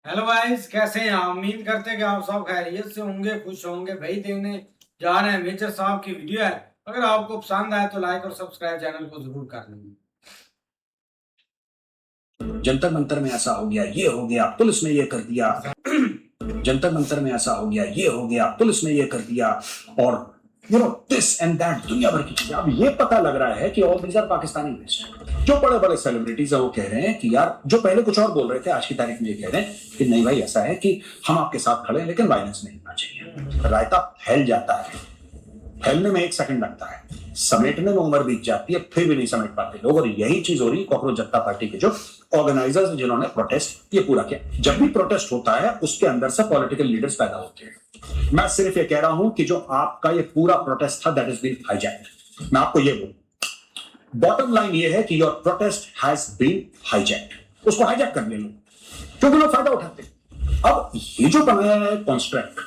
Hello guys, कैसे हैं आप? उम्मीद करते हैं कि आप सब खैरियत से होंगे, खुश होंगे। भाई देखने जा रहे हैं मेजर साहब की वीडियो है। अगर आपको पसंद आए तो लाइक और सब्सक्राइब चैनल को जरूर कर लेंगे। जंतर मंतर में ऐसा हो गया, ये हो गया, पुलिस ने ये कर दिया। जंतर मंतर में ऐसा हो गया, ये हो गया, पुलिस ने ये कर दिया, और दिस एंड दैट, दुनिया भर की चीजें। अब ये पता लग रहा है कि all these are Pakistani based. जो बड़े बड़े सेलिब्रिटीज है वो कह रहे हैं कि यार, जो पहले कुछ और बोल रहे थे आज की तारीख में ये कह रहे हैं कि नहीं भाई, ऐसा है कि हम आपके साथ खड़े हैं लेकिन वायलेंस नहीं होना चाहिए। रायता फैल जाता है, फैलने में 1 सेकंड लगता है, समेटने में उम्र बीत जाती है, फिर भी नहीं समेट पाते लोग। और यही चीज हो रही है कॉकरोच जनता पार्टी के जो ऑर्गेनाइजर्स हैं, जिन्होंने प्रोटेस्ट ये पूरा किया। जब भी प्रोटेस्ट होता है उसके अंदर से पॉलिटिकल लीडर्स पैदा होते हैं। मैं सिर्फ ये कह रहा हूं कि जो आपका ये पूरा प्रोटेस्ट था, दैट इज बीन हाईजैक्ड। मैं आपको ये बोलूं, बॉटम लाइन ये है कि your protest has been hijacked. उसको हाईजैक करने लो, क्योंकि लोग फायदा उठाते हैं। अब ये जो बनाया है कॉन्स्ट्रक्ट,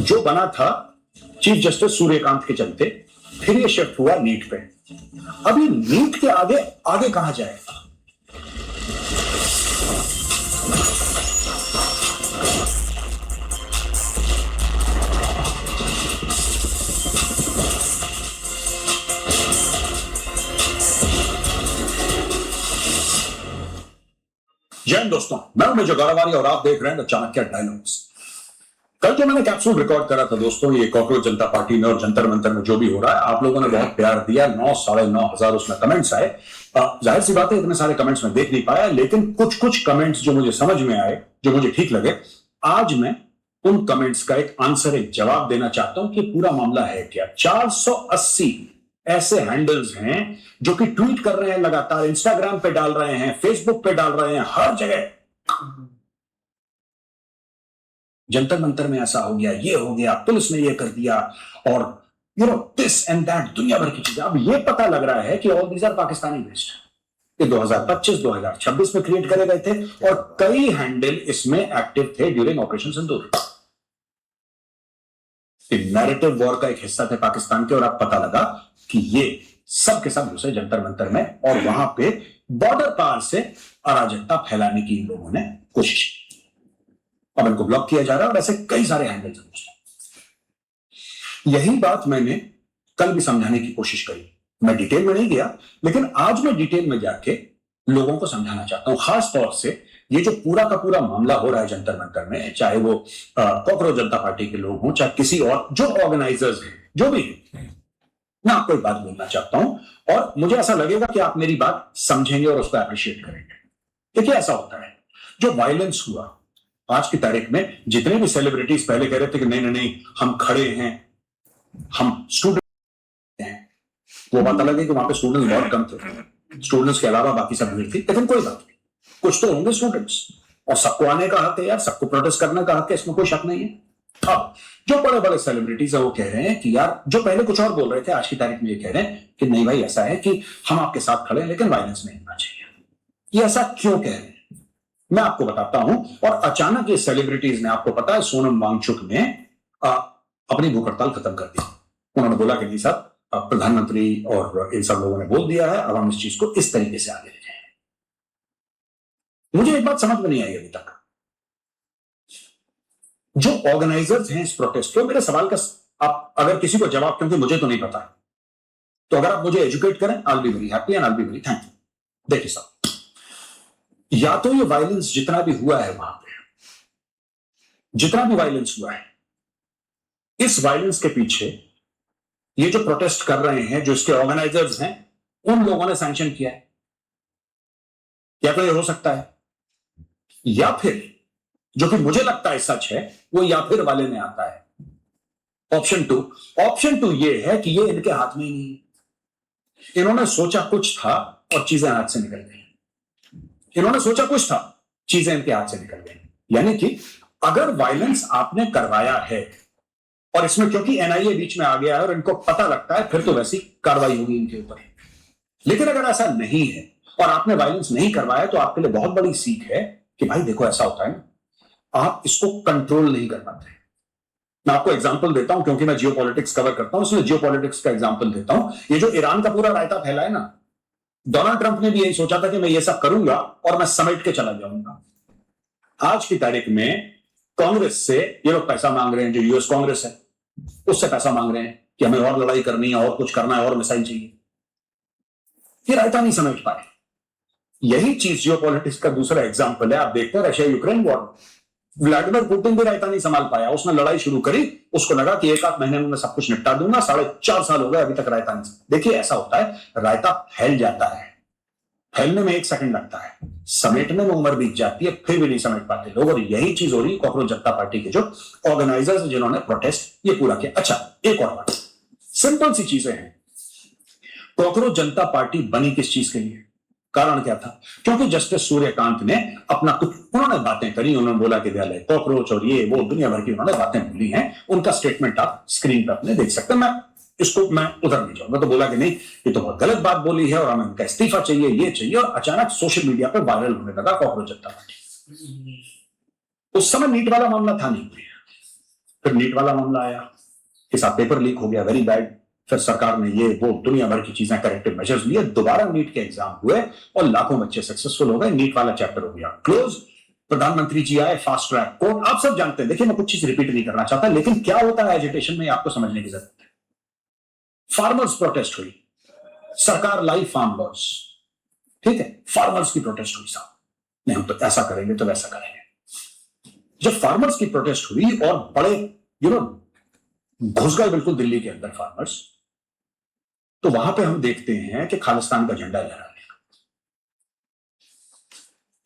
जो बना था चीफ जस्टिस सूर्यकांत के चलते, फिर ये शिफ्ट हुआ नीट पे। अब ये नीट के आगे आगे कहां जाएगा? जय हिंद दोस्तों, मैं हूं मेजर गौरवारी और आप देख रहे हैं चाणक्य डायलॉग्स। कल जो मैंने कैप्सूल रिकॉर्ड करा था दोस्तों, ये कॉकरोच जनता पार्टी में और जंतर मंतर में जो भी हो रहा है, आप लोगों ने बहुत प्यार दिया। 9-9,500 उसमें कमेंट्स आए। जाहिर सी बात है, इतने सारे कमेंट्स में देख नहीं पाया, लेकिन कुछ कुछ कमेंट्स जो मुझे समझ में आए, जो मुझे ठीक लगे, आज मैं उन कमेंट्स का एक आंसर, एक जवाब देना चाहता हूं कि पूरा मामला है क्या। 480 ऐसे हैंडल्स हैं जो कि ट्वीट कर रहे हैं लगातार, इंस्टाग्राम पे डाल रहे हैं, फेसबुक पे डाल रहे हैं, हर जगह जंतर मंतर में ऐसा हो गया, ये हो गया, पुलिस ने ये कर दिया, और दिस एंड दैट, दुनिया भर की चीजें। अब ये पता लग रहा है कि all these are Pakistani based. ये 2025-2026 में क्रिएट करे गए थे और कई हैंडल इसमें एक्टिव थे ड्यूरिंग ऑपरेशन सिंदूर। नैरेटिव वॉर का एक हिस्सा थे पाकिस्तान के, और अब पता लगा कि ये सब के सब घुसे जंतर मंतर में, और वहां पे बॉर्डर पार से अराजकता फैलाने की इन लोगों ने कोशिश की। अब इनको ब्लॉक किया जा रहा है, और ऐसे कई सारे हैंडल्स हैं। यही बात मैंने कल भी समझाने की कोशिश करी। मैं डिटेल में नहीं गया, लेकिन आज मैं डिटेल में जाके लोगों को समझाना चाहता हूं। खास तौर से ये जो पूरा का पूरा मामला हो रहा है जंतर मंतर में, चाहे वो कॉकरोच जनता पार्टी के लोग हों, चाहे किसी और जो ऑर्गेनाइजर्स हैं, जो भी है, मैं आपको एक बात बोलना चाहता हूं, और मुझे ऐसा लगेगा कि आप मेरी बात समझेंगे और उसको अप्रिशिएट करेंगे। देखिए, ऐसा होता है, जो वायलेंस हुआ आज की तारीख में, जितने भी सेलिब्रिटीज पहले कह रहे थे कि नहीं नहीं नहीं, हम खड़े हैं, हम स्टूडेंट हैं, वो बात अलग है कि वहां पे स्टूडेंट्स बहुत कम थे, स्टूडेंट्स के अलावा बाकी सब भीड़ थी, लेकिन कोई बात नहीं, कुछ तो होंगे स्टूडेंट्स, और सबको आने का हक है यार, सबको प्रोटेस्ट करने का हक है, इसमें कोई शक नहीं है। अब जो बड़े बड़े सेलिब्रिटीज है वो कह रहे हैं कि यार, जो पहले कुछ और बोल रहे थे आज की तारीख में ये कह रहे हैं कि नहीं भाई, ऐसा है कि हम आपके साथ खड़े हैं लेकिन वायलेंस नहीं होना चाहिए। ये ऐसा क्यों कह रहे हैं मैं आपको बताता हूं। और अचानक ये सेलिब्रिटीज ने, आपको पता है, सोनम वांगचुक ने अपनी भूख हड़ताल खत्म कर दी। उन्होंने बोला कि नहीं साहब, प्रधानमंत्री और इन सब लोगों ने बोल दिया है, अब हम इस चीज को इस तरीके से आगे ले जाएं। मुझे एक बात समझ में नहीं आई अभी तक, जो ऑर्गेनाइजर्स हैं इस प्रोटेस्ट के, मेरे सवाल का आप अगर किसी को जवाब, क्योंकि मुझे तो नहीं पता, तो अगर आप मुझे एजुकेट करें, I will be very happy and I will be very thankful. देखिए साहब, या तो ये वायलेंस जितना भी हुआ है वहां पे, जितना भी वायलेंस हुआ है, इस वायलेंस के पीछे ये जो प्रोटेस्ट कर रहे हैं, जो इसके ऑर्गेनाइजर्स हैं, उन लोगों ने सैंक्शन किया है। या तो ये हो सकता है, या फिर जो कि मुझे लगता है सच है, वो या फिर वाले में आता है। ऑप्शन टू ये है कि ये इनके हाथ में ही नहीं है। इन्होंने सोचा कुछ था और चीजें हाथ से निकल गई। इन्होंने सोचा कुछ था, चीजें इनके हाथ से निकल गई। यानी कि अगर वायलेंस आपने करवाया है, और इसमें क्योंकि एनआईए बीच में आ गया है और इनको पता लगता है, फिर तो वैसी कार्रवाई होगी इनके ऊपर। लेकिन अगर ऐसा नहीं है और आपने वायलेंस नहीं करवाया, तो आपके लिए बहुत बड़ी सीख है कि भाई देखो, ऐसा होता है ना, आप इसको कंट्रोल नहीं कर पाते। मैं आपको एग्जांपल देता हूं, क्योंकि मैं जियोपॉलिटिक्स कवर करता हूं, इसलिए जियोपॉलिटिक्स का एग्जांपल देता हूं। ये जो ईरान का पूरा रायता फैला है ना, डोनाल्ड ट्रंप ने भी यही सोचा था कि मैं ये सब करूंगा और मैं समेट के चला जाऊंगा। आज की तारीख में कांग्रेस से ये लोग पैसा मांग रहे हैं, जो यूएस कांग्रेस है उससे पैसा मांग रहे हैं कि हमें और लड़ाई करनी है, और कुछ करना है, और मिसाइल चाहिए। ये रायता नहीं समझ पाए। यही चीज जियोपॉलिटिक्स का दूसरा एग्जांपल है। आप देखते हैं Russia Ukraine war, Vladimir Putin भी रायता नहीं संभाल पाया। उसने लड़ाई शुरू करी, उसको लगा कि एक आध महीने में मैं सब कुछ निपटा दूंगा। 4.5 साल हो गए, अभी तक रायता नहीं। देखिए ऐसा होता है, रायता फैल जाता है, फैलने में 1 सेकंड लगता है, समेटने में उम्र बीत जाती है, फिर भी नहीं समझ पाते लोग। और यही चीज हो रही है कॉकरोच जनता पार्टी के जो ऑर्गेनाइजर्स, जिन्होंने प्रोटेस्ट ये पूरा किया। अच्छा, एक और बात, सिंपल सी चीजें हैं। कॉकरोच जनता पार्टी बनी किस चीज के लिए? कारण क्या था? क्योंकि जस्टिस सूर्यकांत ने अपना कुछ, उन्होंने बातें करी, उन्होंने बोला कि विद्यालय कॉकरोच और ये वो दुनिया भर की उन्होंने बातें बोली हैं। उनका स्टेटमेंट आप स्क्रीन पर अपने देख सकते हैं। मैं उधर नहीं जाऊंगा। तो बोला कि नहीं, ये तो बहुत गलत बात बोली है और हमें उनका इस्तीफा चाहिए, ये चाहिए। और अचानक सोशल मीडिया पर वायरल होने लगा कॉकरोच जनता पार्टी। उस समय नीट वाला मामला था नहीं, फिर नीट वाला मामला आया, के साथ पेपर लीक हो गया, वेरी बैड। फिर सरकार ने ये वो दुनिया भर की चीजें, करेक्टिव मेजर्स लिए, दोबारा नीट के एग्जाम हुए और लाखों बच्चे सक्सेसफुल हो गए। नीट वाला चैप्टर हो गया क्लोज। प्रधानमंत्री जी आए, फास्ट ट्रैक कोर्ट, आप सब जानते हैं। देखिए मैं कुछ चीज रिपीट नहीं करना चाहता, लेकिन क्या होता है एजिटेशन में आपको समझने की जरूरत है। फार्मर्स प्रोटेस्ट हुई, सरकार लाई फार्म लॉस, ठीक है, फार्मर्स की प्रोटेस्ट हुई, साहब नहीं हम तो ऐसा करेंगे तो वैसा करेंगे। जब फार्मर्स की प्रोटेस्ट हुई और बड़े घुस गए बिल्कुल दिल्ली के अंदर फार्मर्स, तो वहां पे हम देखते हैं कि खालिस्तान का झंडा लहरा रहे हैं।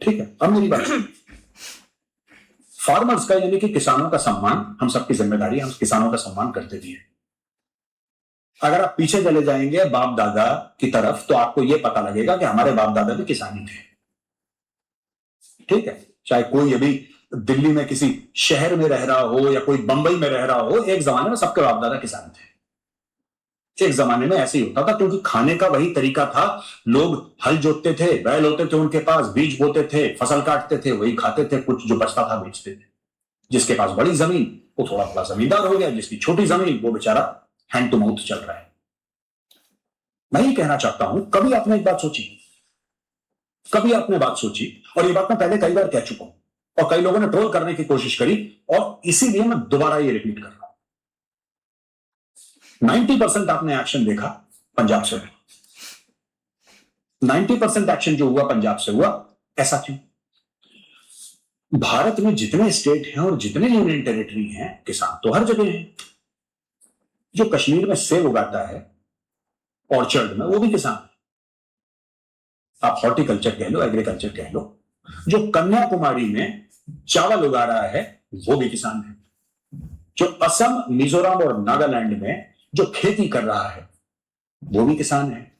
ठीक है, अब मेरी बात, फार्मर्स का यानी कि किसानों का सम्मान हम सबकी जिम्मेदारी है, हम किसानों का सम्मान करते भी हैं। अगर आप पीछे चले जाएंगे बाप दादा की तरफ, तो आपको यह पता लगेगा कि हमारे बाप दादा भी किसान ही थे। ठीक है, चाहे कोई अभी दिल्ली में किसी शहर में रह रहा हो या कोई बंबई में रह रहा हो, एक जमाने में सबके बाप दादा किसान थे। एक जमाने में ऐसे ही होता था, क्योंकि खाने का वही तरीका था। लोग हल जोतते थे, बैल होते थे उनके पास, बीज बोते थे, फसल काटते थे, वही खाते थे, कुछ जो बचता था बेचते थे। जिसके पास बड़ी जमीन वो थोड़ा थोड़ा जमींदार हो गया, जिसकी छोटी जमीन वो बेचारा हैंड टू माउथ चल रहा है। मैं ये कहना चाहता हूं, कभी आपने एक बात सोची, कभी आपने बात सोची, और ये बात मैं पहले कई बार कह चुका हूं और कई लोगों ने ट्रोल करने की कोशिश करी, और इसीलिए मैं दोबारा ये रिपीट कर रहा हूं। 90% आपने एक्शन देखा पंजाब से, 90% एक्शन जो हुआ पंजाब से हुआ। ऐसा क्यों? भारत में जितने स्टेट हैं और जितने यूनियन टेरिटरी हैं, किसान तो हर जगह हैं। जो कश्मीर में सेब उगाता है ऑर्चर्ड में, वो भी किसान है। आप हॉर्टिकल्चर कह लो, एग्रीकल्चर कह लो। जो कन्याकुमारी में चावल उगा रहा है वो भी किसान है। जो असम, मिजोरम और नागालैंड में जो खेती कर रहा है वो भी किसान है।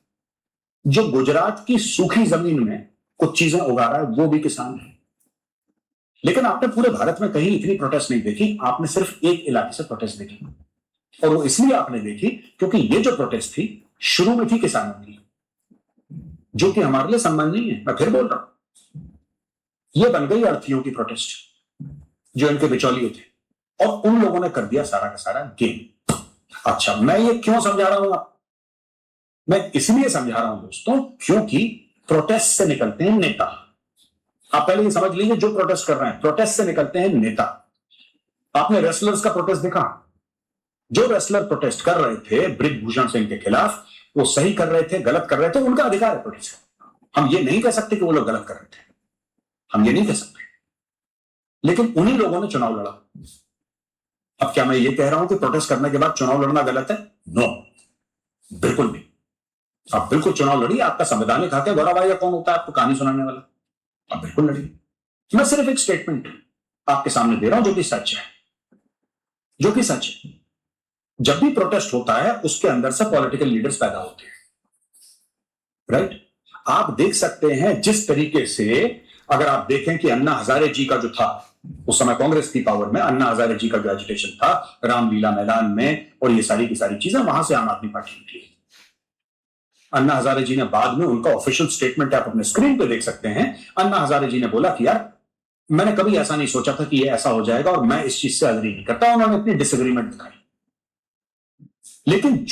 जो गुजरात की सूखी जमीन में कुछ चीजें उगा रहा है वो भी किसान है। लेकिन आपने पूरे भारत में कहीं इतनी प्रोटेस्ट नहीं देखी, आपने सिर्फ एक इलाके से प्रोटेस्ट देखी, और वो इसलिए आपने देखी क्योंकि ये जो प्रोटेस्ट थी शुरू में थी किसानों की, जो कि हमारे लिए सम्मान नहीं है। मैं फिर बोल रहा हूं, ये बन गई अर्थीयों की प्रोटेस्ट, जो इनके बिचौलिए थे, और उन लोगों ने कर दिया सारा का सारा गेम। अच्छा, मैं ये क्यों समझा रहा हूं आप? मैं इसलिए समझा रहा हूं दोस्तों, क्योंकि प्रोटेस्ट से निकलते हैं नेता। आप पहले ये समझ लीजिए, जो प्रोटेस्ट कर रहे हैं, प्रोटेस्ट से निकलते हैं नेता। आपने रेसलर्स का प्रोटेस्ट देखा? जो रेसलर प्रोटेस्ट कर रहे थे ब्रिजभूषण सिंह के खिलाफ, वो सही कर रहे थे, गलत कर रहे थे, उनका अधिकार है प्रोटेस्ट। हम ये नहीं कह सकते कि वो लोग गलत कर रहे थे, हम ये नहीं कह सकते। लेकिन उन्हीं लोगों ने चुनाव लड़ा। अब क्या मैं ये कह रहा हूं कि प्रोटेस्ट करने के बाद चुनाव लड़ना गलत है? नो, बिल्कुल नहीं। आप बिल्कुल चुनाव लड़िए, आपका संवैधानिक हक है। गौरव भाई कौन होता है आपको कहानी सुनाने वाला? आप बिल्कुल लड़िए। मैं सिर्फ एक स्टेटमेंट आपके सामने दे रहा हूं जो कि सच है, जो कि सच है। जब भी प्रोटेस्ट होता है उसके अंदर से पॉलिटिकल लीडर्स पैदा होते हैं, राइट? आप देख सकते हैं जिस तरीके से, अगर आप देखें कि अन्ना हजारे जी का जो था, उस समय कांग्रेस की पावर में, अन्ना हजारे जी का जो एजिटेशन था रामलीला मैदान में और ये सारी की सारी चीजें, वहां से आम आदमी पार्टी निकली। अन्ना हजारे जी ने बाद में, उनका ऑफिशियल स्टेटमेंट आप अपने स्क्रीन पे देख सकते हैं, अन्ना हजारे जी ने बोला कि यार मैंने कभी ऐसा नहीं सोचा था कि ये ऐसा हो जाएगा और मैं इस चीज से एग्री नहीं करता। उन्होंने अपनी डिसएग्रीमेंट दिखाई। लेकिन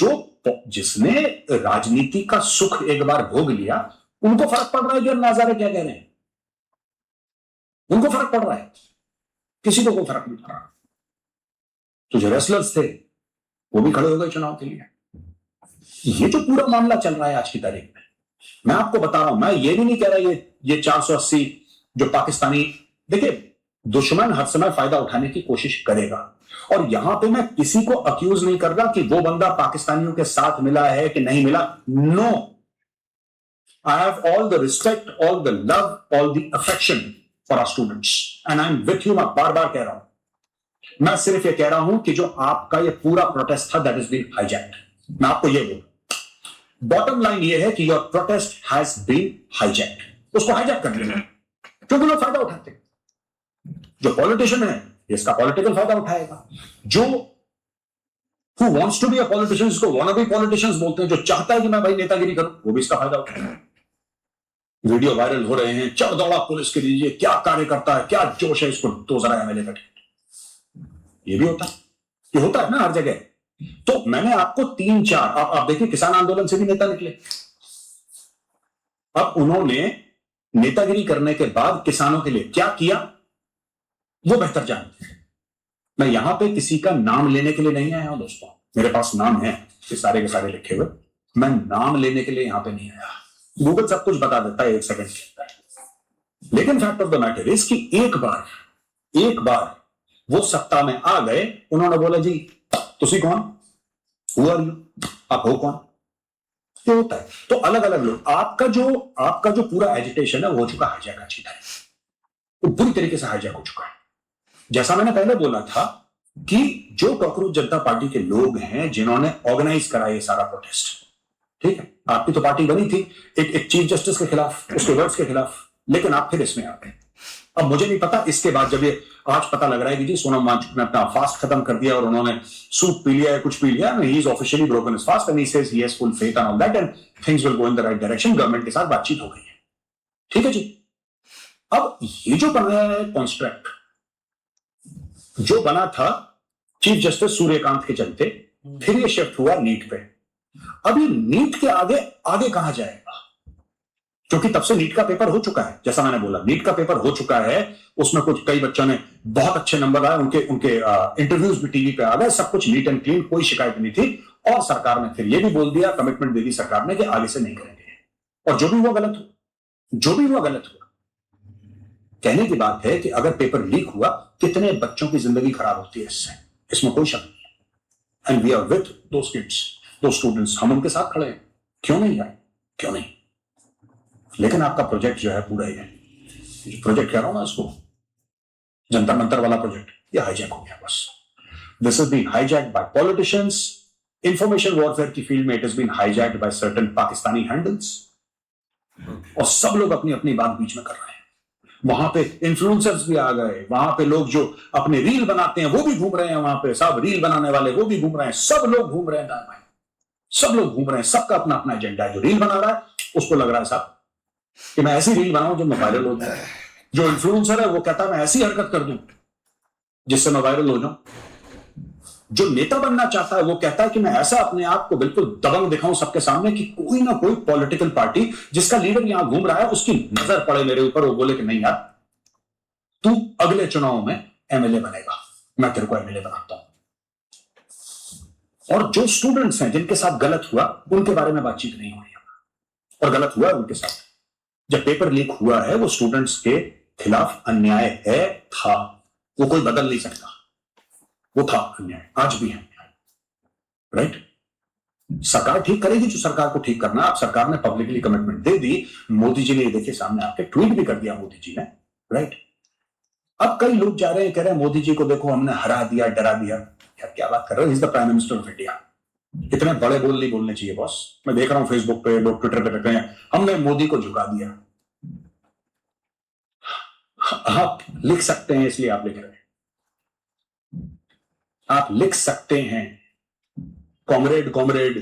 जिसने राजनीति का सुख एक बार भोग लिया, उनको फर्क पड़ रहा है कि अन्ना हजारे क्या कह रहे हैं। उनको फर्क पड़ रहा है, किसी को कोई फर्क नहीं पड़ रहा। तो जो रेसलर्स थे वो भी खड़े हो गए चुनाव के लिए। ये जो पूरा मामला चल रहा है आज की तारीख में, मैं आपको बता रहा हूं, मैं ये भी नहीं कह रहा ये 480 जो पाकिस्तानी, देखिए दुश्मन हर समय फायदा उठाने की कोशिश करेगा, और यहां पे मैं किसी को अक्यूज नहीं कर रहा कि वो बंदा पाकिस्तानियों के साथ मिला है कि नहीं मिला। No, I have all the respect, all the love, all the affection for our students and I am with you. मैं बार बार कह रहा हूं, मैं सिर्फ ये कह रहा हूं कि जो आपका ये पूरा प्रोटेस्ट था दैट इज बीन हाईजैक्ड। मैं आपको ये बोलूं, बॉटम लाइन ये है कि your protest has been hijacked. उसको हाईजैक कर लिया क्योंकि लोग फायदा उठाते हैं। जो पॉलिटिशियन है इसका पॉलिटिकल फायदा उठाएगा, जो who wants to be a politician, इसको wannabe politicians बोलते हैं, जो चाहता है कि मैं भाई नेतागिरी करूं, वो भी इसका फायदा उठाएगा। वीडियो वायरल हो रहे हैं, चढ़ दौड़ा पुलिस के लिए, क्या कार्य करता है, क्या जोश है, इसको तो जरा एमएलए का टिकट। ये भी होता है, ये होता है ना हर जगह। तो मैंने आपको 3-4 आप देखिए, किसान आंदोलन से भी नेता निकले। अब उन्होंने नेतागिरी करने के बाद किसानों के लिए क्या किया वो बेहतर जानते हैं। मैं यहां पे किसी का नाम लेने के लिए नहीं आया हूं दोस्तों, मेरे पास नाम है ये सारे के सारे लिखे हुए, मैं नाम लेने के लिए यहां पे नहीं आया। गूगल सब कुछ बता देता है 1 सेकंड के अंदर। लेकिन fact of the matter is कि एक बार वो सत्ता में आ गए, उन्होंने बोला जी तुसी कौन, हु आर यू, आप हो कौन। ये होता है। तो अलग अलग लोग, आपका जो पूरा एजिटेशन है वो हो चुका हाईजैक अच्छी तरह, वो बुरी तरीके से हाईजैक हो चुका है। जैसा मैंने पहले बोला था कि जो कॉकरोच जनता पार्टी के लोग हैं जिन्होंने ऑर्गेनाइज करा ये सारा प्रोटेस्ट, ठीक है, आपकी तो पार्टी बनी थी एक चीफ जस्टिस के खिलाफ, उसके वर्ड्स के खिलाफ, लेकिन आप फिर इसमें आ गए। अब मुझे नहीं पता इसके बाद, जब ये आज पता लग रहा है कि जी सोनम वांगचुक ने अपना फास्ट खत्म कर दिया और उन्होंने सूप पी लिया है, कुछ पी लिया, he is officially broken his fast and he says he has full faith and all that and things will go in the right direction. Government के साथ बातचीत हो गई है, ठीक है जी। अब ये जो बन रहा है कॉन्स्ट्रक्ट, जो बना था चीफ जस्टिस सूर्यकांत के चलते, फिर ये शिफ्ट हुआ नीट पे। अब ये नीट के आगे कहां जाएगा, क्योंकि तब से नीट का पेपर हो चुका है। जैसा मैंने बोला, नीट का पेपर हो चुका है, उसमें कई बच्चों ने बहुत अच्छे नंबर आए, उनके इंटरव्यूज भी टीवी पे आ गए, सब कुछ नीट एंड क्लीन, कोई शिकायत नहीं थी। और सरकार ने फिर यह भी बोल दिया, कमिटमेंट दे दी सरकार ने कि आगे से नहीं करेंगे, और जो भी हुआ गलत हुआ। कहने की बात है कि अगर पेपर लीक हुआ, कितने बच्चों की जिंदगी खराब होती है इससे, इसमें कोई शक नहीं। And we are with those kids, those students, हम उनके साथ खड़े हैं। क्यों नहीं यार, क्यों नहीं। लेकिन आपका प्रोजेक्ट जो है पूरा ही है, जो प्रोजेक्ट कह रहा हूं ना इसको, जंतर मंतर वाला प्रोजेक्ट, ये हाईजैक हो गया बस। This is been hijacked by politicians. Information warfare की फील्ड में it is been hijacked by certain Pakistani handles, और सब लोग अपनी अपनी बात बीच में कर रहे हैं। वहां पे इन्फ्लुएंसर्स भी आ गए, वहां पे लोग जो अपने रील बनाते हैं वो भी घूम रहे हैं, वहां पे सब रील बनाने वाले वो भी घूम रहे हैं, सब लोग घूम रहे हैं भाई, सब लोग घूम रहे हैं, सबका अपना अपना एजेंडा है। जो रील बना रहा है उसको लग रहा है साहब कि मैं ऐसी रील बनाऊं जो मैं वायरल हो जाए। जो इन्फ्लुएंसर है वो कहता है मैं ऐसी हरकत कर दूं जिससे मैं वायरल हो जाऊं। जो नेता बनना चाहता है वो कहता है कि मैं ऐसा अपने आप को बिल्कुल दबंग दिखाऊं सबके सामने कि कोई ना कोई पॉलिटिकल पार्टी जिसका लीडर यहां घूम रहा है उसकी नजर पड़े मेरे ऊपर, वो बोले कि नहीं यार तू अगले चुनाव में एमएलए बनेगा, मैं तेरे को एमएलए बनाता हूं। और जो स्टूडेंट्स हैं जिनके साथ गलत हुआ उनके बारे में बातचीत नहीं हो रही, और गलत हुआ है उनके साथ। जब पेपर लीक हुआ है वो स्टूडेंट्स के खिलाफ अन्याय है, था, वो कोई बदल नहीं सकता, वो था अन्याय, आज भी है, राइट। सरकार ठीक करेगी जो सरकार को ठीक करना। अब सरकार ने पब्लिकली कमिटमेंट दे दी, मोदी जी ने देखिए सामने आके ट्वीट भी कर दिया मोदी जी ने, राइट। अब कई लोग जा रहे हैं, कह रहे हैं मोदी जी को देखो हमने हरा दिया, डरा दिया। यार क्या बात कर रहे हो, is the prime minister of India. इतने बड़े बोल नहीं बोलने चाहिए बॉस। मैं देख रहा हूं फेसबुक पे लोग ट्विटर पे लिख रहे हैं हमने मोदी को झुका दिया। आप लिख सकते हैं, इसलिए आप लिख रहे हैं, आप लिख सकते हैं कॉमरेड कॉमरेड,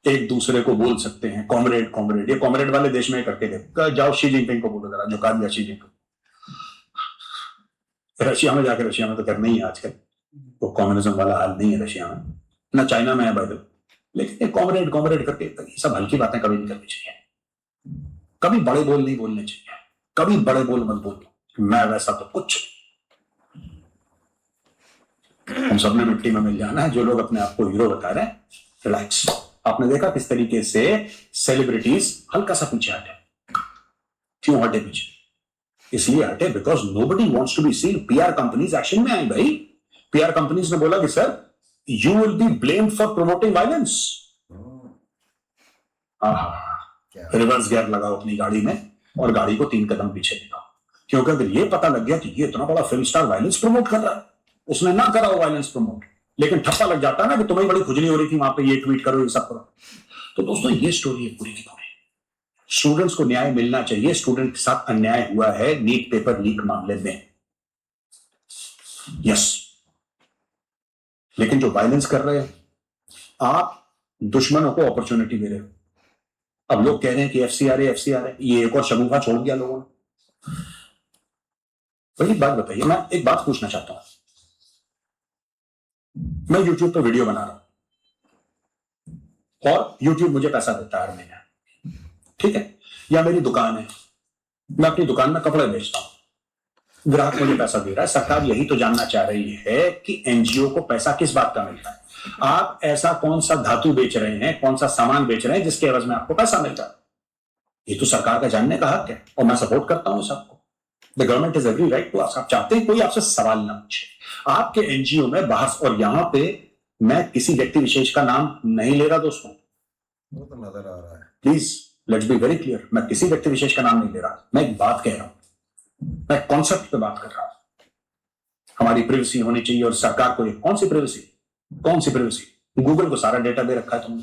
एक दूसरे को बोल सकते हैं कॉमरेड कॉमरेड। ये कॉमरेड वाले देश में करके देखो, जाओ शी जिनपिंग को बोलो जरा, झुका दिया शी जिनपिंग। रशिया में जाकर, रशिया में तो करना ही है आजकल, वो कम्युनिज्म वाला हाल नहीं है रशिया में, ना चाइना में है बाय द वे। लेकिन कॉमरेड कॉमरेड करके सब हल्की बातें कभी नहीं करनी चाहिए, कभी बड़े बोल नहीं बोलने चाहिए, कभी बड़े बोल मत बोलो। मैं वैसा तो कुछ नहीं। हम सबने मिट्टी में मिल जाना है। जो लोग अपने आप को हीरो बता रहे हैं, रिलैक्स। आपने देखा किस तरीके से सेलिब्रिटीज हल्का सा पीछे हटे। क्यों हटे पीछे? इसलिए हटे because nobody wants to be seen. PR companies action में आई भाई। पीआर कंपनीज ने बोला कि sir you will be blamed for promoting violence. Reverse gear लगाओ अपनी गाड़ी में और गाड़ी को 3 कदम पीछे दिखाओ। क्योंकि अगर ये पता लग गया कि ये इतना बड़ा फिल्म स्टार वायलेंस प्रमोट कर रहा है, उसने ना करा हो वायलेंस प्रमोट, लेकिन ठप्पा लग जाता है ना कि तुम्हें बड़ी खुजली हो रही थी वहां पे, ये ट्वीट करो, ये सब करो। तो दोस्तों ये स्टोरी है पूरी की पूरी। स्टूडेंट्स को न्याय मिलना चाहिए। स्टूडेंट के साथ अन्याय हुआ है नीट पेपर लीक मामले में, यस। लेकिन जो वायलेंस कर रहे हैं, आप दुश्मनों को अपॉर्चुनिटी दे रहे हो। अब लोग कह रहे हैं कि एफसीआर है, ये एक और शगुफा छोड़ दिया लोगों ने। वही बात बताइए, मैं एक बात पूछना चाहता हूं। मैं यूट्यूब पर वीडियो बना रहा हूं और यूट्यूब मुझे पैसा देता है हर महीने, ठीक है? या मेरी दुकान है, मैं अपनी दुकान में कपड़े बेचता हूं, ग्राहक मुझे पैसा दे रहा है। सरकार यही तो जानना चाह रही है कि एनजीओ को पैसा किस बात का मिलता है। आप ऐसा कौन सा धातु बेच रहे हैं, कौन सा सामान बेच रहे हैं जिसके एवज में आपको पैसा मिलता है? ये तो सरकार का जानने का हक है और मैं सपोर्ट करता हूं सबको। The government is every right to ask. आप चाहते हैं कोई आपसे सवाल ना पूछे आपके एनजीओ में बाहर। और यहां पे मैं किसी व्यक्ति विशेष का नाम नहीं ले रहा दोस्तों, वो तो नजर आ रहा है। Please let's be very clear. मैं किसी व्यक्ति विशेष का नाम नहीं ले रहा, मैं एक बात कह रहा हूं, मैं कॉन्सेप्ट पे बात कर रहा हूं। हमारी प्रिवेसी होनी चाहिए और सरकार को कौन सी प्रिवेसी? कौन सी प्रिवेसी? गूगल को सारा डेटा दे रखा है तुमने,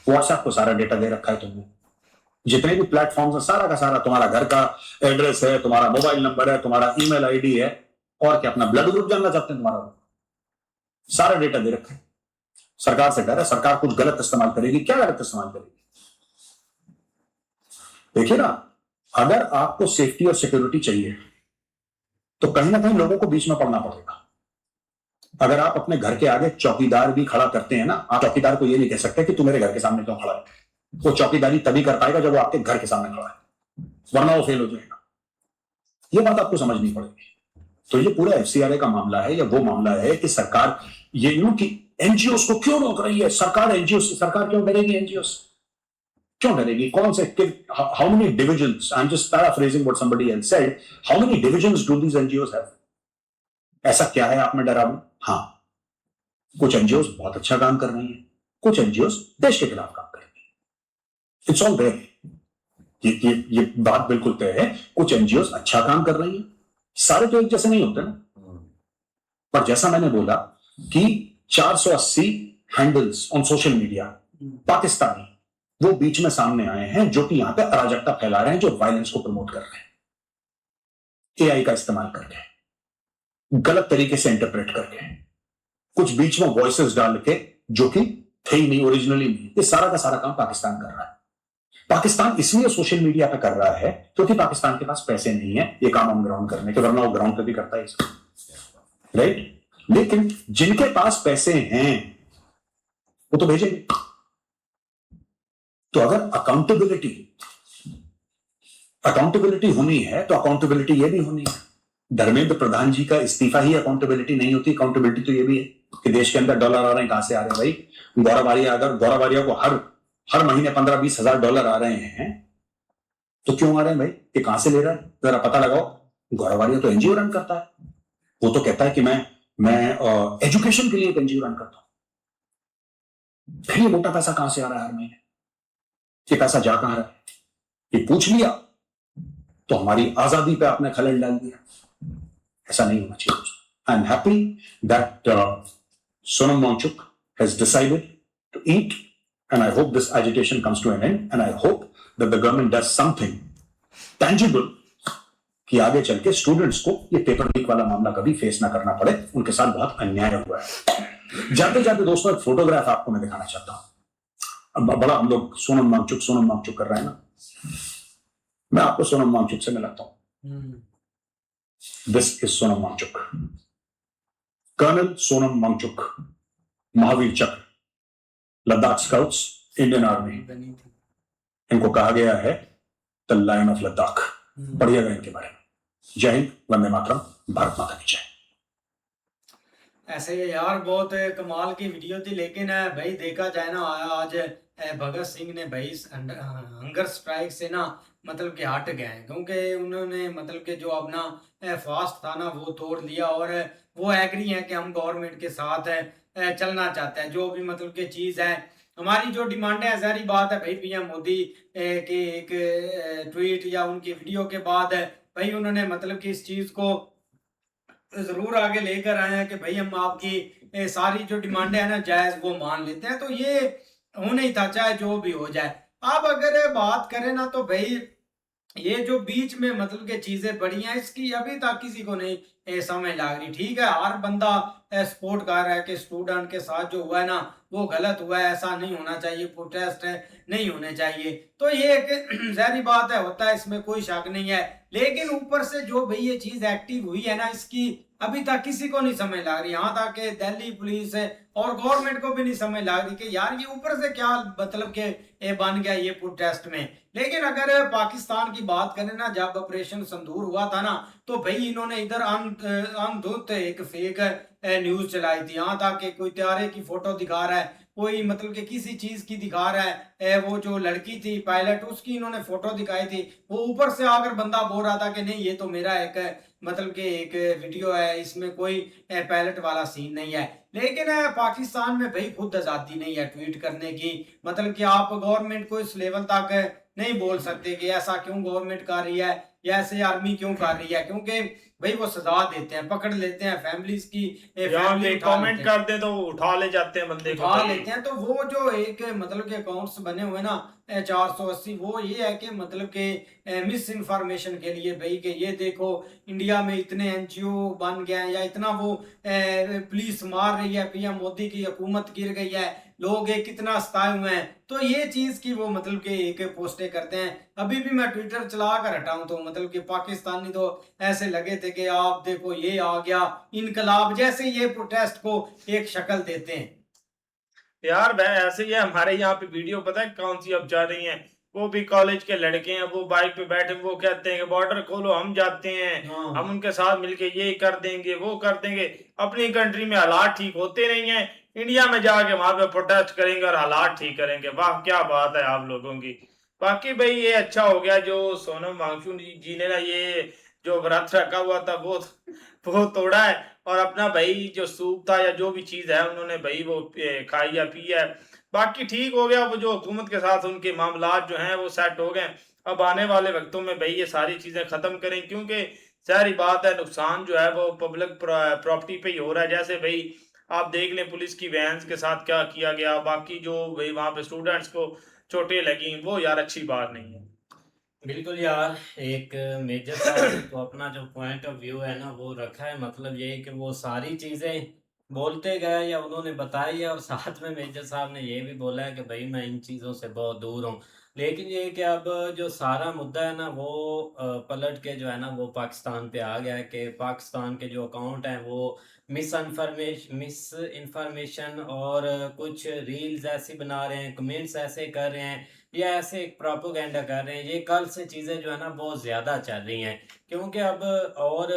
व्हाट्सएप को सारा डेटा दे रखा है तुमने, जितने भी प्लेटफॉर्म्स है सारा का सारा, तुम्हारा घर का एड्रेस है, तुम्हारा मोबाइल नंबर है, तुम्हारा ईमेल आईडी है, और क्या अपना ब्लड ग्रुप जानना चाहते हैं तुम्हारा, सारा डेटा दे रखा है। सरकार से डर है, सरकार कुछ गलत इस्तेमाल करेगी। क्या गलत इस्तेमाल करेगी? देखिए ना, अगर आपको सेफ्टी और सिक्योरिटी चाहिए तो कहीं ना कहीं लोगों को बीच में पड़ना पड़ेगा। अगर आप अपने घर के आगे चौकीदार भी खड़ा करते हैं ना, आप चौकीदार को यह नहीं कह सकते कि तू मेरे घर के सामने क्यों खड़ा है। वो चौकीदारी तभी कर पाएगा जब वो आपके घर के सामने खड़ा है, वरना वो फेल हो जाएगा। ये बात आपको समझनी पड़ेगी। तो ये पूरा एफसीआरए का मामला है, या वो मामला है कि सरकार ये कि एनजीओ को क्यों रोक रही है। सरकार क्यों डरेगी? एनजीओ क्यों डरेगी? कौन से, how many divisions, I am just paraphrasing what somebody else said, how many divisions do these NGOs have? ऐसा क्या है आप में डरा? हाँ, कुछ एनजीओस बहुत अच्छा काम कर रही हैं, कुछ एनजीओस देश के खिलाफ काम कर रही हैं। It's all there. ये बात बिल्कुल तय है। कुछ एनजीओस अच्छा काम कर रही हैं, सारे तो एक जैसे नहीं होते ना। पर जैसा मैंने बोला कि 480 handles on social media Pakistani वो बीच में सामने आए हैं, जो कि यहां पे अराजकता फैला रहे हैं, जो वायलेंस को प्रमोट कर रहे हैं एआई का इस्तेमाल करके, गलत तरीके से इंटरप्रेट करके, कुछ बीच में वॉइसेस डाल के जो कि थे ही नहीं, ओरिजिनली नहीं। ये सारा का सारा काम पाकिस्तान कर रहा है। पाकिस्तान इसलिए सोशल मीडिया पे कर रहा है क्योंकि पाकिस्तान के पास पैसे नहीं है ये काम ऑन ग्राउंड करने के, वरना वो ग्राउंड पे भी करता है इसको, राइट? लेकिन जिनके पास पैसे हैं वो तो भेजेंगे। तो अगर अकाउंटेबिलिटी होनी है तो अकाउंटेबिलिटी ये भी होनी है। धर्मेंद्र प्रधान जी का इस्तीफा ही अकाउंटेबिलिटी नहीं होती। अकाउंटेबिलिटी तो ये भी है कि देश के अंदर डॉलर आ रहे हैं, कहां से आ रहे हैं भाई? गौरव आर्या को हर महीने 15-20 हजार डॉलर आ रहे हैं, तो क्यों आ रहे हैं भाई? ये कहां से ले रहा है? जरा पता लगाओ। गौरव आर्या तो एनजीओ रन करता है, वो तो कहता है कि मैं एजुकेशन के लिए एक एनजीओ रन करता हूं। फिर ये मोटा पैसा कहां से आ रहा है हर महीने? ये पैसा जा कहां रहा है? ये पूछ लिया तो हमारी आजादी पे आपने खलल डाल दिया। ऐसा नहीं होना चाहिए। I am happy that Sonam Wangchuk has decided to eat, and I hope this agitation comes to an end, and I hope that the government does something tangible कि आगे चल के स्टूडेंट्स को ये पेपर लीक वाला मामला कभी फेस ना करना पड़े। उनके साथ बहुत अन्याय हुआ है। जाते जाते दोस्तों एक फोटोग्राफ आपको मैं दिखाना चाहता हूं। अब बड़ा हम लोग सोनम वांगचुक कर रहे हैं ना, मैं आपको सोनम वांगचुक से मिलाता हूं। This is Sonam Wangchuk, colonel Sonam Wangchuk, Mahavir Chakra, Ladakh scouts, Indian army. इनको कहा गया है द लायन ऑफ लद्दाख। पढ़िएगा इनके बारे में। जय हिंद, वंदे मातरम, भारत माता की जय। ऐसे यार बहुत कमाल की वीडियो थी, लेकिन भाई देखा जाए ना, आज भगत सिंह ने भाई इस हंगर स्ट्राइक से ना मतलब कि हट गए हैं, क्योंकि उन्होंने मतलब कि जो अपना फास्ट था ना वो तोड़ लिया, और वो एग्री हैं कि हम गवर्नमेंट के साथ चलना चाहते हैं। जो भी मतलब कि चीज़ है, हमारी जो डिमांड है, ज़ाहिर बात है भाई पीएम मोदी के एक ट्वीट या उनकी वीडियो के बाद भाई उन्होंने मतलब कि इस चीज़ को ज़रूर आगे लेकर आए हैं कि भाई हम आपकी सारी जो डिमांडें हैं ना जायज़ वो मान लेते हैं। तो ये होना ही था, चाहे जो भी हो जाए। अब अगर बात करें ना तो भाई ये जो बीच में मतलब कि चीजें बढ़ी हैं, इसकी अभी तक किसी को नहीं समझ लग रही। ठीक है, हर बंदा सपोर्ट कर रहा है कि स्टूडेंट के साथ जो हुआ है ना वो गलत हुआ है, ऐसा नहीं होना चाहिए, प्रोटेस्ट नहीं होने चाहिए। तो ये एक जाहिर बात है, होता है, इसमें कोई शक नहीं है। लेकिन ऊपर से जो भाई ये चीज एक्टिव हुई है ना, इसकी अभी तक किसी को नहीं समझ लग रही। यहाँ तक कि दिल्ली पुलिस है और गवर्नमेंट को भी नहीं समझ लग रही कि यार ये ऊपर से क्या मतलब कि ये बन गया ये प्रोटेस्ट में। लेकिन अगर पाकिस्तान की बात करें ना, जब ऑपरेशन संदूर हुआ था ना, तो भाई इन्होंने इधर अंधुत एक फेक न्यूज चलाई थी। यहाँ तक कि कोई त्यारे की फोटो दिखा रहा है, कोई मतलब कि किसी चीज की दिखा रहा है, वो जो लड़की थी पायलट उसकी इन्होंने फोटो दिखाई थी। वो ऊपर से आकर बंदा बोल रहा था कि नहीं ये तो मेरा एक मतलब कि एक वीडियो है, इसमें कोई पायलट वाला सीन नहीं है। लेकिन पाकिस्तान में भाई खुद आजादी नहीं है ट्वीट करने की। मतलब कि आप गवर्नमेंट को इस लेवल तक नहीं बोल सकते कि ऐसा क्यों गवर्नमेंट कर रही है या ऐसे आर्मी क्यों कर रही है, क्योंकि भाई वो सजा देते हैं, पकड़ लेते हैं फैमिलीज की, यहाँ पे कमेंट करते तो उठा ले जाते हैं बंदे को, उठा लेते हैं। तो वो जो एक मतलब के अकाउंट्स बने हुए ना 480, वो ये है कि मतलब के मिस इन्फॉर्मेशन के लिए भाई कि ये देखो इंडिया में इतने एनजीओ बन गए हैं, या इतना वो पुलिस मार रही है, पीएम मोदी की हुकूमत गिर गई है, लोग एक कितना सताए हुए हैं। तो ये चीज की वो मतलब के एक पोस्टें करते हैं। अभी भी मैं ट्विटर चला कर हटाऊं तो मतलब कि पाकिस्तानी तो ऐसे लगे थे कि आप देखो ये आ गया इनकलाब, जैसे ये प्रोटेस्ट को एक शक्ल देते हैं। यार भाई ऐसे ही है। हमारे यहाँ पे वीडियो पता है कौन सी अब जा रही है, वो भी कॉलेज के लड़के हैं, वो बाइक पे बैठे, वो कहते हैं कि बॉर्डर खोलो, हम जाते हैं, हम उनके साथ मिलके ये कर देंगे वो कर देंगे। अपनी कंट्री में हालात ठीक होते नहीं है, इंडिया में जाके वहां पे प्रोटेस्ट करेंगे और हालात ठीक करेंगे। वाह क्या बात है आप लोगों की। बाकी भाई ये अच्छा हो गया जो सोनम वांगचुक जी ने ना ये जो व्रत रखा हुआ था वो तोड़ा है, और अपना भाई जो सूप था या जो भी चीज है उन्होंने भाई वो खाई या पी है। बाकी ठीक हो गया, वो जो हुकूमत के साथ उनके मामलात जो हैं वो सेट हो गए। अब आने वाले वक्तों में भाई ये सारी चीजें खत्म करें, क्योंकि सारी बात है नुकसान जो है वो पब्लिक प्रॉपर्टी पे ही हो रहा है। जैसे भाई आप देख लें पुलिस की वैन्स के साथ क्या किया गया, बाकी जो भाई वहां पे स्टूडेंट्स को चोटें लगी, वो यार अच्छी बात नहीं है। बिल्कुल यार, एक मेजर साहब तो अपना जो पॉइंट ऑफ व्यू है ना वो रखा है। मतलब ये है कि वो सारी चीज़ें बोलते गए या उन्होंने बताई है, और साथ में मेजर साहब ने ये भी बोला है कि भाई मैं इन चीज़ों से बहुत दूर हूँ। लेकिन ये है कि अब जो सारा मुद्दा है ना वो पलट के जो है ना वो पाकिस्तान पे आ गया है कि पाकिस्तान के जो अकाउंट हैं वो मिस इन्फॉर्मेशन और कुछ रील्स ऐसी बना रहे हैं, कमेंट्स ऐसे कर रहे हैं, या ऐसे एक प्रोपेगेंडा कर रहे हैं। ये कल से चीज़ें जो है ना बहुत ज़्यादा चल रही हैं, क्योंकि अब और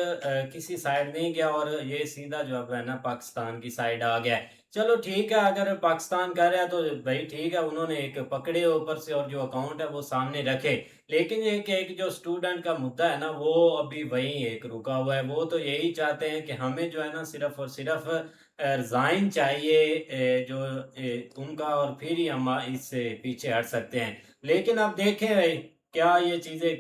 किसी साइड नहीं गया, और ये सीधा जो अब है ना पाकिस्तान की साइड आ गया है। चलो ठीक है, अगर पाकिस्तान कर रहा है तो भाई ठीक है, उन्होंने एक पकड़े ऊपर से और जो अकाउंट है वो सामने रखे। लेकिन ये कि एक जो स्टूडेंट का मुद्दा है ना वो अभी वहीं एक रुका हुआ है। वो तो यही चाहते हैं कि हमें जो है ना सिर्फ और सिर्फ रिज़ाइन चाहिए, जो उनका, और फिर ही हम इससे पीछे हट सकते हैं। लेकिन अब देखें भाई, क्या ये चीज़ें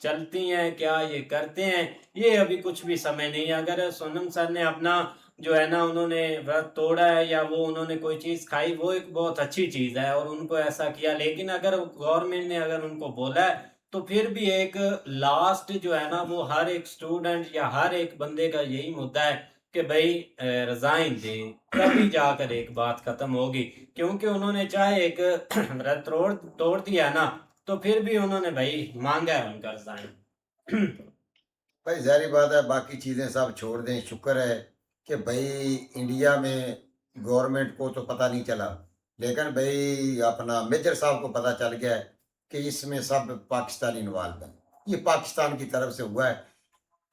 चलती हैं, क्या ये करते हैं, ये अभी कुछ भी समय नहीं है। अगर सोनम सर ने अपना जो है ना उन्होंने व्रत तोड़ा है या वो उन्होंने कोई चीज़ खाई, वो एक बहुत अच्छी चीज़ है और उनको ऐसा किया। लेकिन अगर गवर्नमेंट ने अगर उनको बोला है तो फिर भी एक लास्ट जो है ना वो हर एक स्टूडेंट या हर एक बंदे का यही मुद्दा है कि भाई रिजाइन दे, तभी जाकर एक बात खत्म होगी। क्योंकि उन्होंने चाहे एक व्रत तोड़ दिया ना, तो फिर भी उन्होंने भाई मांगा है उनका रिजाइन। भाई जाहिर बात है, बाकी चीज़ें सब छोड़ दें। शुक्र है कि भाई इंडिया में गवर्नमेंट को तो पता नहीं चला, लेकिन भाई अपना मेजर साहब को पता चल गया है कि इसमें सब पाकिस्तानी इन्वॉल्व हैं। ये पाकिस्तान की तरफ से हुआ है।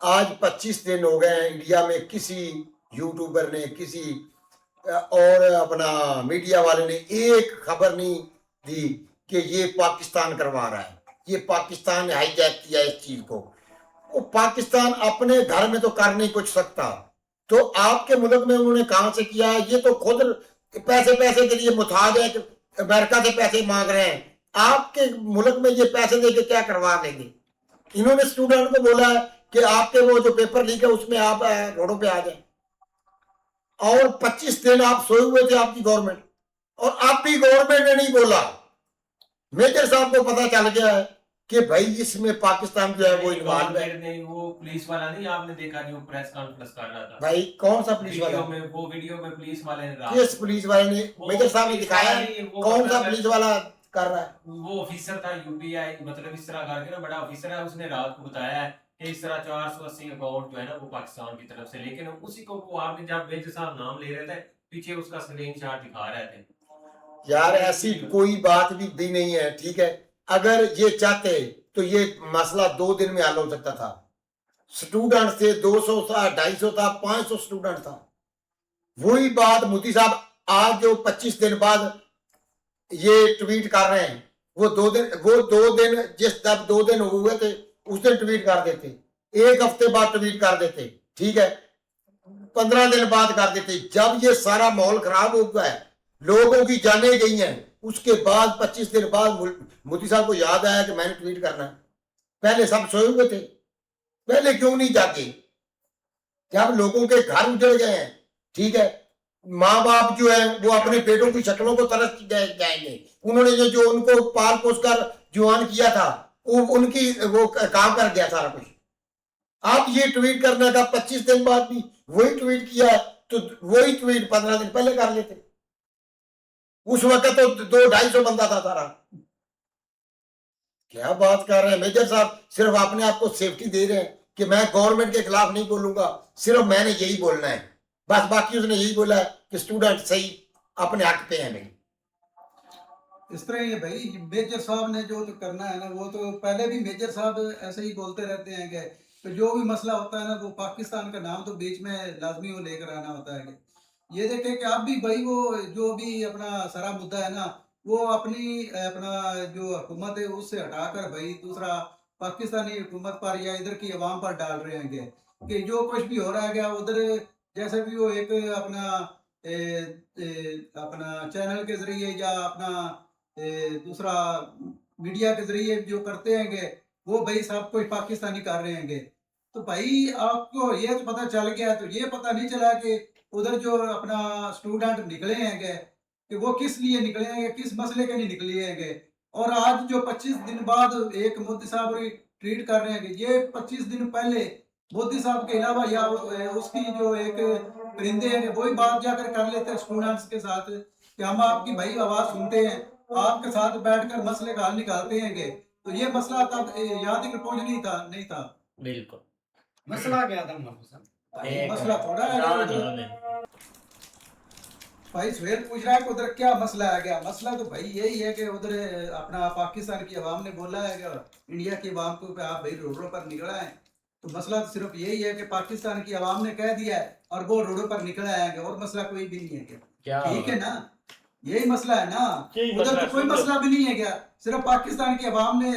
आज 25 दिन हो गए हैं, इंडिया में किसी यूट्यूबर ने, किसी और अपना मीडिया वाले ने एक खबर नहीं दी कि ये पाकिस्तान करवा रहा है, ये पाकिस्तान ने हाईजैक किया इस चीज को। वो पाकिस्तान अपने घर में तो कर नहीं कुछ सकता, तो आपके मुल्क में उन्होंने कहां से किया है? ये तो खुद पैसे पैसे के लिए मुताज है, अमेरिका से पैसे मांग रहे हैं। आपके मुल्क में ये पैसे देके क्या करवा लेंगे? इन्होंने स्टूडेंट को बोला है कि आपके वो जो पेपर लीक है उसमें आप रोडों पे आ जाए, और 25 दिन आप सोए हुए थे आपकी गवर्नमेंट, और आप भी गवर्नमेंट ने नहीं बोला। मेजर साहब को पता चल गया है कि भाई इसमें पाकिस्तान जो है वो इन्वॉल्व है। नहीं, वो पुलिस वाला नहीं, आपने देखा जो प्रेस कॉन्फ्रेंस कर रहा था भाई कौन सा पुलिस वाला? वीडियो में पुलिस वाले ने किस पुलिस वाले ने? मेजर साहब ने दिखाया कौन सा पुलिस वाला कर रहा है? वो ऑफिसर था यूपीआई, मतलब इस तरह करके ना, बड़ा ऑफिसर है, उसने रात को बताया है कि इस तरह 480 अकाउंट जो है ना वो पाकिस्तान की तरफ से, लेकिन उसी को वो आपने जब मेजर साहब नाम ले रहे थे पीछे उसका स्क्रीनशॉट दिखा रहे थे। यार ऐसी कोई बात भी नहीं है, ठीक है। अगर ये चाहते तो ये मसला 2 दिन में हल हो सकता था। स्टूडेंट थे 200 था, 250 था, 500 स्टूडेंट था। वही बात मोदी साहब आज जो 25 दिन बाद ये ट्वीट कर रहे हैं, वो 2 दिन जिस तब 2 दिन हुए थे उस दिन ट्वीट कर देते, 1 हफ्ते बाद ट्वीट कर देते, ठीक है, 15 दिन बाद कर देते। जब ये सारा माहौल खराब हो गया है, लोगों की जाने गई हैं, उसके बाद 25 दिन बाद मोदी साहब को याद आया कि मैंने ट्वीट करना है। पहले सब सोए हुए थे, पहले क्यों नहीं जागे? जब लोगों के घर उजड़ गए हैं, ठीक है, माँ बाप जो है वो अपने बेटों की शक्लों को तरस जाएंगे। उन्होंने जो उनको पाल पोस कर जवान किया था, उनकी वो काम कर गया सारा कुछ। आप ये ट्वीट करने का 25 दिन बाद भी वही ट्वीट किया, तो वही ट्वीट 15 दिन पहले कर लेते। उस वक्त तो 200-250 बंदा था सारा। क्या बात कर रहे हैं मेजर साहब? सिर्फ अपने आप को सेफ्टी दे रहे हैं कि मैं गवर्नमेंट के खिलाफ नहीं बोलूंगा, सिर्फ मैंने यही बोलना है बस। बाकी उसने यही बोला है कि स्टूडेंट सही अपने हक पे हैं। भाई इस तरह ही है भाई, मेजर साहब ने जो तो करना है ना, वो तो पहले भी मेजर साहब ऐसे ही बोलते रहते हैं कि तो जो भी मसला होता है ना, वो पाकिस्तान का नाम तो बीच में लाजमी वो लेकर आना होता है। कि ये देखें कि आप भी भाई वो जो भी अपना सारा मुद्दा है ना, वो अपनी अपना जो हुकूमत है उससे हटाकर भाई दूसरा पाकिस्तानी हुकूमत पर या इधर की अवाम पर डाल रहे हैं कि जो कुछ भी हो रहा है क्या उधर, जैसे भी वो एक अपना अपना चैनल के जरिए या अपना दूसरा मीडिया के जरिए जो करते हैं वो भाई सब कुछ पाकिस्तानी कर रहे हैं। तो भाई आपको ये तो पता चल गया, तो ये पता नहीं चला कि उधर जो अपना स्टूडेंट निकले हैं कि वो किस लिए निकले हैं, किस मसले के लिए निकले हैं। और आज जो 25 दिन बाद एक मोदी साहब ट्वीट कर रहे हैं कि ये 25 दिन पहले मोदी साहब के अलावा या उसकी जो एक परिंदे हैं वही बात जाकर कर लेते हैं स्टूडेंट्स के साथ कि हम आपकी भाई आवाज सुनते हैं, आपके साथ बैठकर मसले का हल निकालते हैं। तो ये मसला तब यहाँ तक पहुंच नहीं था। बिल्कुल। मसला क्या था मौलवी साहब? भाई मसला थोड़ा है भाई। सुहेल पूछ रहा है कि उधर क्या मसला आ गया। मसला तो भाई यही है कि उधर अपना पाकिस्तान की अवाम ने बोला है कि इंडिया की अवाम को कि आप भाई रोडों पर निकला है। तो मसला तो सिर्फ यही है कि पाकिस्तान की अवाम ने कह दिया है और वो रोडों पर निकल आएंगे, और मसला कोई भी नहीं है क्या? ठीक है ना, यही मसला है ना। उधर तो कोई मसला भी नहीं है क्या? सिर्फ पाकिस्तान की अवाम ने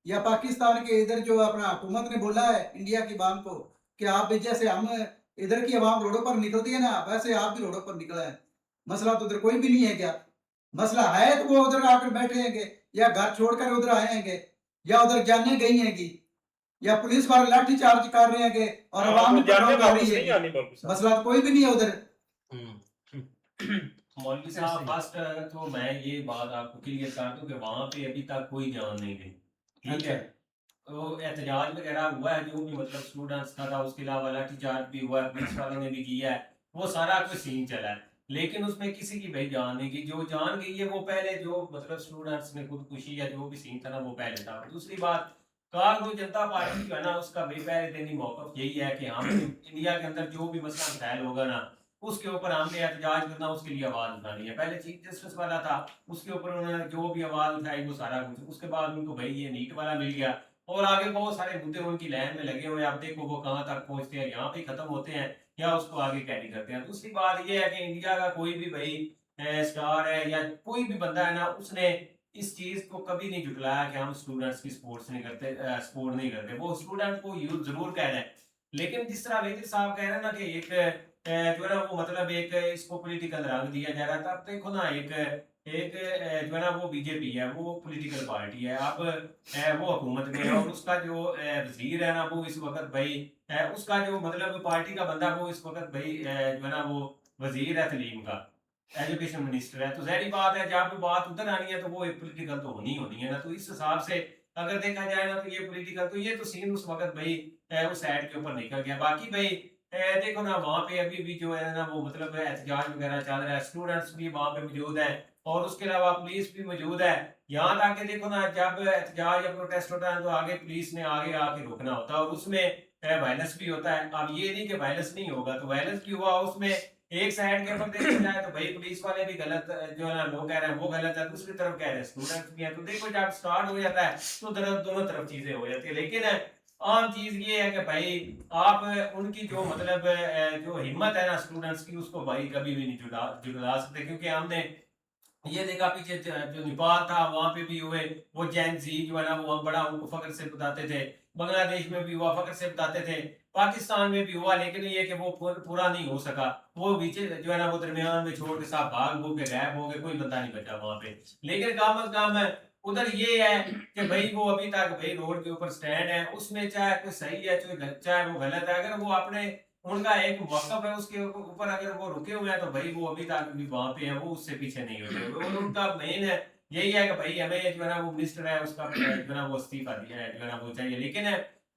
या पाकिस्तान के इधर जो अपना हुकूमत ने बोला है इंडिया की अवाम को कि आप जैसे हम इधर की अवाम रोडों पर निकलती है ना, वैसे आप भी रोडों पर निकला है। मसला तो उधर कोई भी नहीं है क्या? मसला है तो वो उधर आकर बैठे हैं या घर छोड़कर उधर आए हैं या उधर जाने गई हैं या पुलिस वाले लाठी चार्ज कर रहे हैं और अवाम भी पकड़ाव कर रही है। मसला तो कोई भी नहीं है उधर। मौलवी साहब फर्स्ट तो मैं ये बात आपको क्लियर कर दूं कि वहां पे अभी तक कोई जान नहीं गई, ठीक है। तो एहतजाज वगैरह हुआ है जो भी मतलब स्टूडेंट्स का था, उसके अलावा लाठीचार्ज भी हुआ है, पुलिस वालों ने भी किया है, वो सारा कुछ सीन चला है, लेकिन उसमें किसी की भाई जान नहीं गई। जो जान गई है वो पहले जो मतलब स्टूडेंट्स ने खुदकुशी या जो भी सीन था ना वो पहले था। दूसरी बात, कांग्रेस जनता पार्टी जो है ना उसका भी पहले दिन ही मौक़िफ़ यही है कि हम इंडिया के अंदर जो भी मसला फैल होगा ना उसके ऊपर हमने एहतजाज करना, उसके लिए आवाज उठानी है। पहले चीफ जस्टिस वाला था, उसके ऊपर उन्होंने जो भी आवाज उठाई वो सारा कुछ, उसके बाद उनको भाई ये नीट वाला मिल गया और आगे बहुत सारे मुद्दे उनकी लाइन में लगे हुए हैं। आप देखो वो कहाँ तक पहुंचते हैं, यहाँ पे खत्म होते हैं या उसको आगे कैरी करते हैं। दूसरी बात ये है कि इंडिया का कोई भी भाई स्टार है या कोई भी बंदा है ना, उसने इस चीज को कभी नहीं झुटलाया कि हम स्टूडेंट्स की स्पोर्ट्स नहीं करते, सपोर्ट नहीं करते। वो स्टूडेंट को यूथ जरूर कह रहे हैं, लेकिन जिस तरह वेदिक साहब कह रहे हैं ना कि एक जो है ना वो मतलब एक इसको पॉलिटिकल रंग दिया जा रहा था। अब देखो ना एक एक जो है ना वो बीजेपी है, वो पॉलिटिकल पार्टी है। अब वो हुकूमत में है और उसका जो वजीर है ना वो इस वक्त भाई उसका जो मतलब पार्टी का बंदा वो इस वक्त भाई जो है ना वो वजीर है तलीम का, एजुकेशन मिनिस्टर है। तो ज़ाहिर बात है जब बात उधर आनी है तो वो एक पॉलिटिकल तो होनी है ना। तो इस हिसाब से अगर देखा जाए ना तो ये पॉलिटिकल तो ये तो सीन उस वक्त भाई उस साइड के ऊपर निकल गया। बाकी भाई देखो ना वहाँ पे अभी भी जो है ना वो मतलब एहतजाज वगैरह चल रहा है, स्टूडेंट्स भी वहाँ पे मौजूद हैं और उसके अलावा पुलिस भी मौजूद है। यहाँ तक के देखो ना जब एहतजाज या प्रोटेस्ट होता है तो आगे पुलिस ने आगे आके रोकना होता है और उसमें वायलेंस भी होता है। अब ये नहीं कि वायलेंस नहीं होगा, तो वायलेंस भी हुआ उसमें एक साइड के ऊपर देखा जाए तो भाई पुलिस वाले भी गलत जो है ना लोग कह रहे हैं वो गलत है, दूसरी तरफ कह रहे हैं स्टूडेंट्स भी हैं। तो देखो जब स्टार्ट हो जाता है तो दोनों तरफ चीजें हो जाती है। लेकिन आम चीज ये है कि भाई आप उनकी जो मतलब जो हिम्मत है ना स्टूडेंट्स की उसको भाई कभी भी नहीं जुटा सकते। क्योंकि हमने ये देखा पीछे जो नेपाल था वहां पे भी हुए, वो जैन जी जो है ना वो हम बड़ा उनको फख्र से बताते थे, बांग्लादेश में भी हुआ फख्र से बताते थे, पाकिस्तान में भी हुआ। लेकिन ये कि वो पूरा नहीं हो सका, वो पीछे जो है ना वो दरमियान में छोड़ के साथ भाग भूग के गायब हो गए, कोई बंदा नहीं बचा वहां पे। लेकिन कम अज कम उधर ये है कि भाई वो अभी तक भाई रोड के ऊपर स्टैंड है, उसमें चाहे कोई सही है चाहे वो गलत है, अगर वो अपने उनका एक मौकफ है उसके ऊपर अगर वो रुके हुए हैं तो भाई वो अभी तक भी वहां पे है, वो उससे पीछे नहीं होते। और उनका मेन है यही है कि भाई हमें जो है ना वो मिनिस्टर है उसका जो है ना वो इस्तीफा दिया है जो है ना वो चाहिए। लेकिन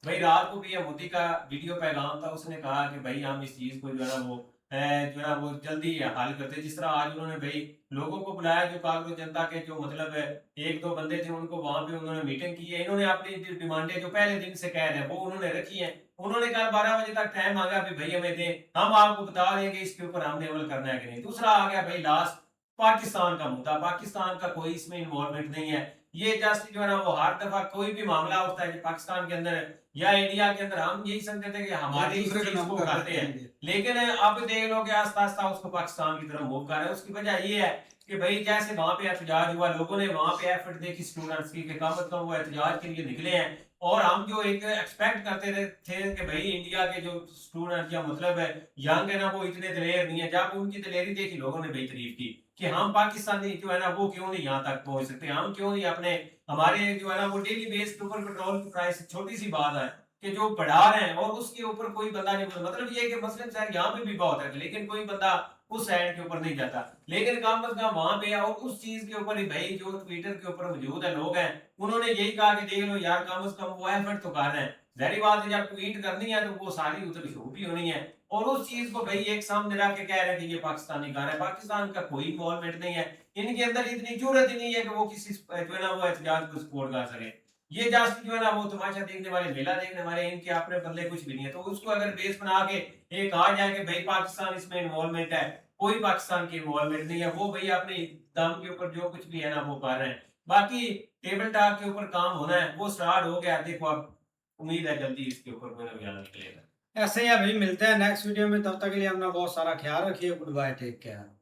भाई रात को भी ये मोदी का वीडियो पैगाम था, उसने कहा कि भाई हम इस चीज को जो है ना वो जो है ना वो जल्दी हल करते। जिस तरह आज उन्होंने भाई लोगों को बुलाया जो कांग्रेस जनता के जो मतलब एक दो बंदे थे उनको वहां पे उन्होंने मीटिंग की है। इन्होंने अपनी डिमांडें जो पहले दिन से कह रहे हैं वो उन्होंने रखी है। उन्होंने कल 12 बजे तक टाइम मांगा भी भाई हमें दे, हम आपको बता देंगे इसके ऊपर हमने अमल करना है कि नहीं। दूसरा आ गया भाई लास्ट पाकिस्तान का मुद्दा, पाकिस्तान का कोई इसमें इन्वॉल्वमेंट नहीं है। ये जस्ट जो है ना वो हर दफा कोई भी मामला होता है कि पाकिस्तान के अंदर या इंडिया के अंदर हम यही समझते थे कि हमारे इस चीज को करते हैं, लेकिन अब देख लो कि आस्ता आस्ता उसको पाकिस्तान की तरफ मूव कर रहे हैं। उसकी वजह ये है कि भाई जैसे वहां पे एहतजाज हुआ, लोगों ने वहां पे एफर्ट देखी स्टूडेंट्स की कि कम से कम वो एहतजाज के लिए निकले हैं। और हम जो एक एक्सपेक्ट करते थे कि भाई इंडिया के जो स्टूडेंट या मतलब यंग है ना वो इतने दलेर नहीं है, जब उनकी दलेरी देखी लोगों ने भाई तारीफ की कि हम पाकिस्तानी जो है ना वो क्यों नहीं यहाँ तक पहुंच सकते, हम क्यों नहीं अपने हमारे जो है ना वो डेली बेस के ऊपर पेट्रोल की प्राइस छोटी सी बात है कि जो बढ़ा रहे हैं और उसके ऊपर कोई बंदा नहीं, मतलब ये कि मुस्लिम शहर यहाँ पे भी बहुत है लेकिन कोई बंदा उस साइड के ऊपर नहीं जाता। लेकिन कम अज कम वहां पे और उस चीज के ऊपर ही भाई जो ट्विटर के ऊपर मौजूद है लोग हैं उन्होंने यही कहा कि देख लो यार कम से कम वो एफर्ट तो कर रहे हैं। जाहिर बात है जब ट्वीट करनी है तो वो सारी उधर शो भी होनी है और उस चीज को भाई एक सामने रख के कह रहे हैं कि ये पाकिस्तानी कार है, पाकिस्तान का कोई इन्वॉल्वमेंट नहीं है, इनके अंदर इतनी जरूरत ही नहीं है कि वो किसी जो है ना वो एहतजाज को सपोर्ट कर सके। ये जस्ट जो है ना वो तमाशा देखने वाले मेला देखने वाले इनके अपने बदले कुछ भी नहीं है। तो उसको अगर बेस बना के एक कहा जाए कि भाई पाकिस्तान इसमें इन्वॉल्वमेंट है, कोई पाकिस्तान की इन्वॉल्वमेंट नहीं है, वो भाई अपने दम के ऊपर जो कुछ भी है ना वो कर रहे हैं। बाकी टेबल टॉक के ऊपर काम होना है वो स्टार्ट हो गया, देखो अब उम्मीद है जल्दी इसके ऊपर कोई ना निकलेगा। ऐसे ही अभी मिलते हैं नेक्स्ट वीडियो में, तब तक के लिए अपना बहुत सारा ख्याल रखिए। Good bye, take care.